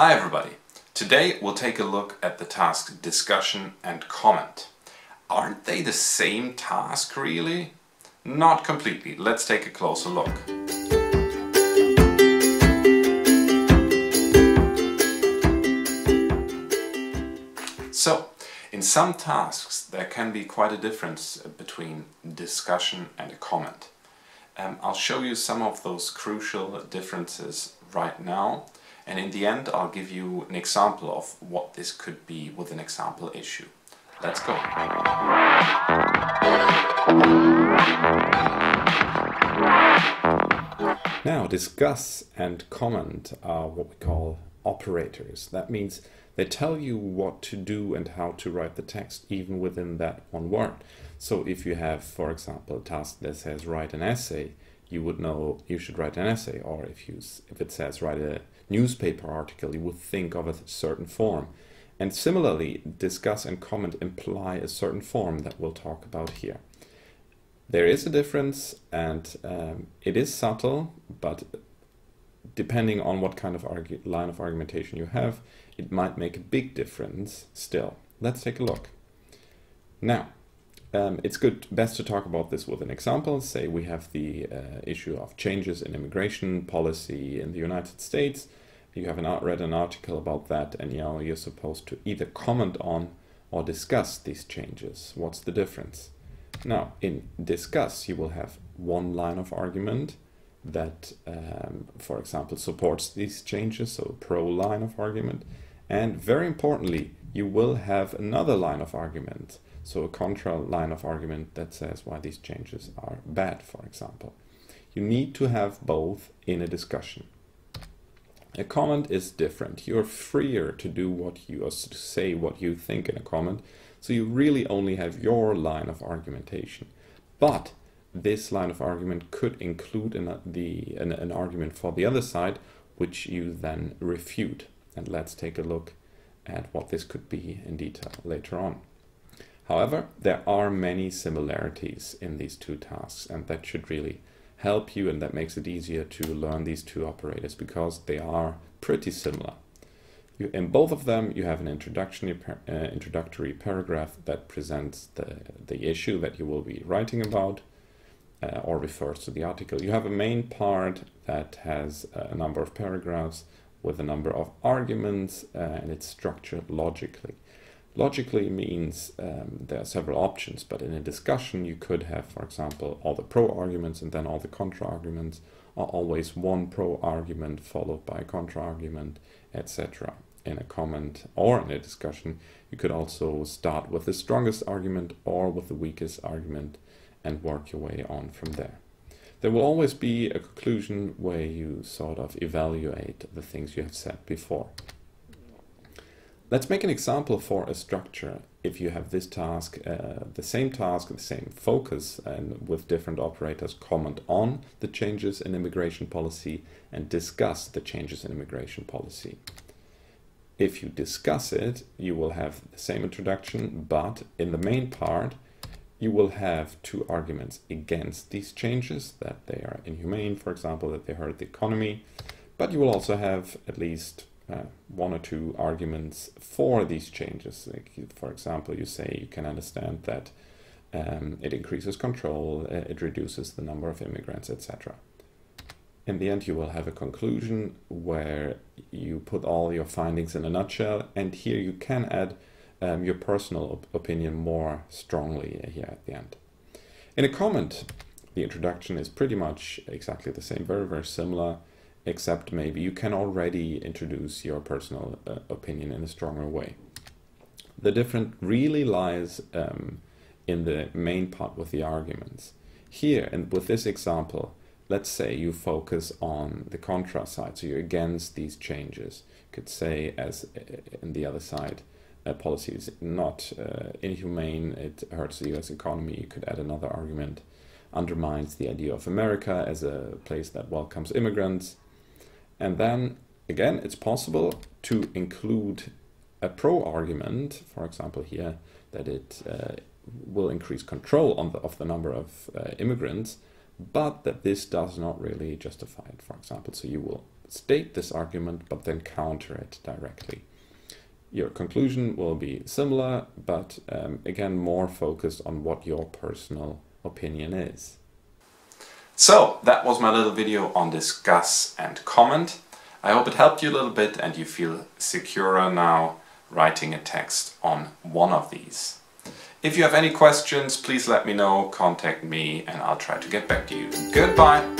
Hi everybody! Today we'll take a look at the task discussion and comment. Aren't they the same task really? Not completely. Let's take a closer look. So, in some tasks there can be quite a difference between discussion and a comment. I'll show you some of those crucial differences right now. And in the end, I'll give you an example of what this could be with an example issue. Let's go. Now, discuss and comment are what we call operators. That means they tell you what to do and how to write the text, even within that one word. So if you have, for example, a task that says write an essay, you would know you should write an essay. Or if it says write a newspaper article, you would think of a certain form. And similarly, discuss and comment imply a certain form that we'll talk about here. There is a difference, and it is subtle, but depending on what kind of line of argumentation you have, it might make a big difference still. Let's take a look. Now, it's best to talk about this with an example. Say we have the issue of changes in immigration policy in the United States. You have read an article about that, and you're supposed to either comment on or discuss these changes. What's the difference? Now, in discuss, you will have one line of argument that, for example, supports these changes, so a pro line of argument. And very importantly, you will have another line of argument, so a contra line of argument that says why these changes are bad, for example. You need to have both in a discussion. A comment is different. You're freer to do what you or to say what you think in a comment, so you really only have your line of argumentation. But this line of argument could include an argument for the other side, which you then refute. And let's take a look at what this could be in detail later on. However, there are many similarities in these two tasks, and that should really help you, and that makes it easier to learn these two operators because they are pretty similar. In both of them, you have an introductory paragraph that presents the issue that you will be writing about or refers to the article. You have a main part that has a number of paragraphs with a number of arguments, and it's structured logically. Logically means there are several options, but in a discussion you could have, for example, all the pro-arguments and then all the contra-arguments, or always one pro-argument followed by a contra-argument, etc. In a comment or in a discussion, you could also start with the strongest argument or with the weakest argument and work your way on from there. There will always be a conclusion where you sort of evaluate the things you have said before. Let's make an example for a structure. If you have this task, the same focus, and with different operators, comment on the changes in immigration policy and discuss the changes in immigration policy. If you discuss it, you will have the same introduction, but in the main part, you will have two arguments against these changes, that they are inhumane, for example, that they hurt the economy, but you will also have at least one or two arguments for these changes. Like, for example, you say you can understand that it increases control, it reduces the number of immigrants, etc. In the end, you will have a conclusion where you put all your findings in a nutshell, and here you can add your personal opinion more strongly here at the end. In a comment, the introduction is pretty much exactly the same, very, very similar, except maybe you can already introduce your personal opinion in a stronger way. The difference really lies in the main part with the arguments. Here, and with this example, let's say you focus on the contra side, so you're against these changes. You could say, as in the other side, policy is not inhumane, it hurts the US economy. You could add another argument, undermines the idea of America as a place that welcomes immigrants. And then, again, it's possible to include a pro-argument, for example here, that it will increase control of the number of immigrants, but that this does not really justify it, for example. So you will state this argument, but then counter it directly. Your conclusion will be similar, but again, more focused on what your personal opinion is. So, that was my little video on discuss and comment. I hope it helped you a little bit and you feel securer now writing a text on one of these. If you have any questions, please let me know, contact me, and I'll try to get back to you. Goodbye!